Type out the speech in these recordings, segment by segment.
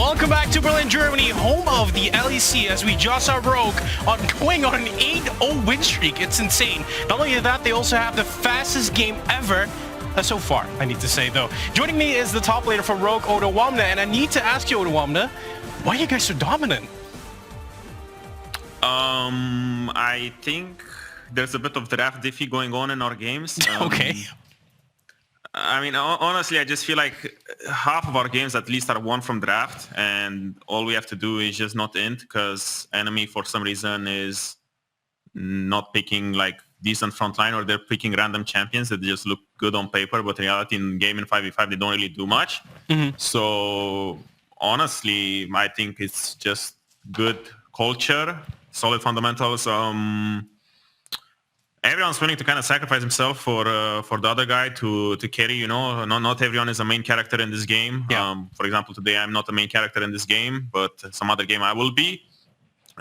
Welcome back to Berlin, Germany, home of the LEC, as we just saw Rogue going on an 8-0 win streak. It's insane. Not only that, they also have the fastest game ever so far, I need to say, though. Joining me is the top laner from RGE Odoamne, and I need to ask you, Odoamne, why are you guys so dominant? I think there's a bit of draft diffy going on in our games. Okay. I mean, honestly, I just feel like half of our games at least are won from draft, and all we have to do is just not int, because enemy for some reason is not picking like decent frontline, or they're picking random champions that just look good on paper, but in reality in game in 5v5 they don't really do much. So honestly, I think it's just good culture, solid fundamentals. Everyone's willing to kind of sacrifice himself for the other guy to carry, you know. Not everyone is a main character in this game. Yeah. For example, today I'm not a main character in this game, but some other game I will be.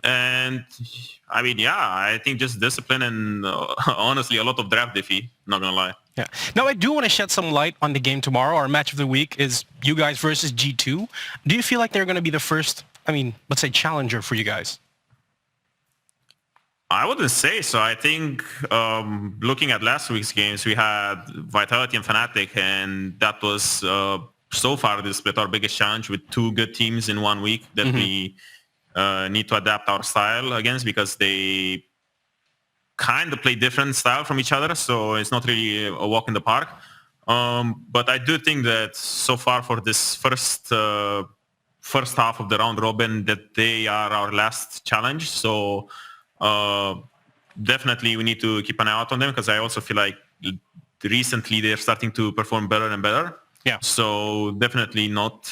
And I mean, yeah, I think just discipline and honestly a lot of draft diffy, not gonna lie. Yeah. Now, I do want to shed some light on the game tomorrow. Our match of the week is you guys versus G2. Do you feel like they're going to be the first, I mean, let's say challenger for you guys? I wouldn't say so. I think looking at last week's games, we had Vitality and Fnatic, and that was so far this split our biggest challenge, with two good teams in 1 week that we need to adapt our style against, because they kind of play different style from each other, so it's not really a walk in the park. But I do think that so far for this first half of the round robin, that they are our last challenge. So definitely we need to keep an eye out on them, because I also feel like recently they're starting to perform better and better. Yeah. So definitely not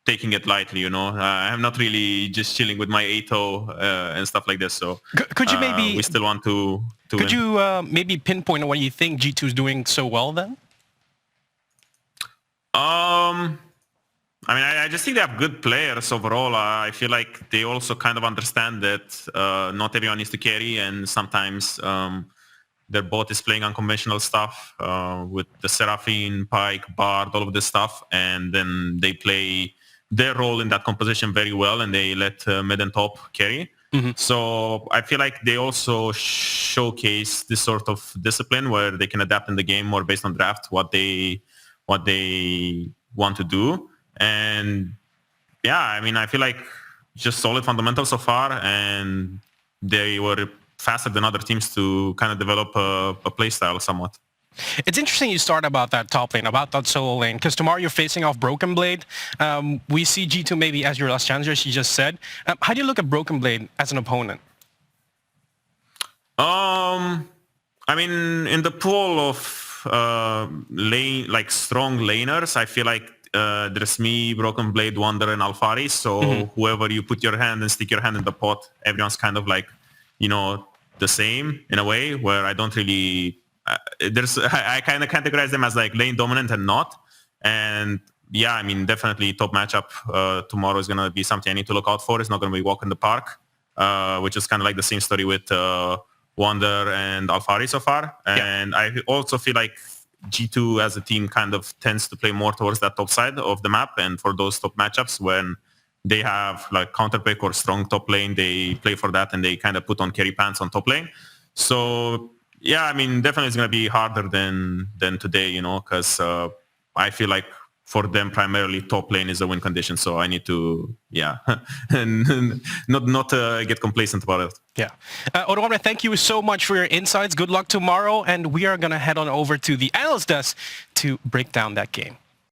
taking it lightly, you know. I'm not really just chilling with my 8-0 and stuff like this. So could you maybe we still want to could win. you maybe pinpoint why you think G2 is doing so well then? I mean, I just think they have good players overall. I feel like they also kind of understand that not everyone needs to carry, and sometimes their bot is playing unconventional stuff with the Seraphine, Pyke, Bard, all of this stuff, and then they play their role in that composition very well, and they let mid and top carry. So I feel like they also showcase this sort of discipline where they can adapt in the game more based on draft, what they want to do. And yeah, I mean, I feel like just solid fundamentals so far, and they were faster than other teams to kind of develop a play style somewhat. It's interesting you start about that top lane, about that solo lane, because tomorrow you're facing off Broken Blade. We see G2 maybe as your last challenger, she just said. How do you look at Broken Blade as an opponent? I mean, in the pool of strong laners, I feel like there's me, Broken Blade, Wander, and Alphari. So whoever you put your hand and stick your hand in the pot, everyone's kind of like, you know, the same in a way, where I don't really... I kind of categorize them as like lane dominant and not. And yeah, I mean, definitely top matchup tomorrow is going to be something I need to look out for. It's not going to be walk in the park, which is kind of like the same story with Wander and Alphari so far. And I also feel like G2 as a team kind of tends to play more towards that top side of the map, and for those top matchups when they have like counter pick or strong top lane, they play for that and they kind of put on carry pants on top lane. So yeah, I mean, definitely it's going to be harder than today, you know, because I feel like for them primarily top lane is a win condition, so I need to and not get complacent about it. Yeah. Odoamne, thank you so much for your insights. Good luck tomorrow, and we are going to head on over to the analyst desk to break down that game.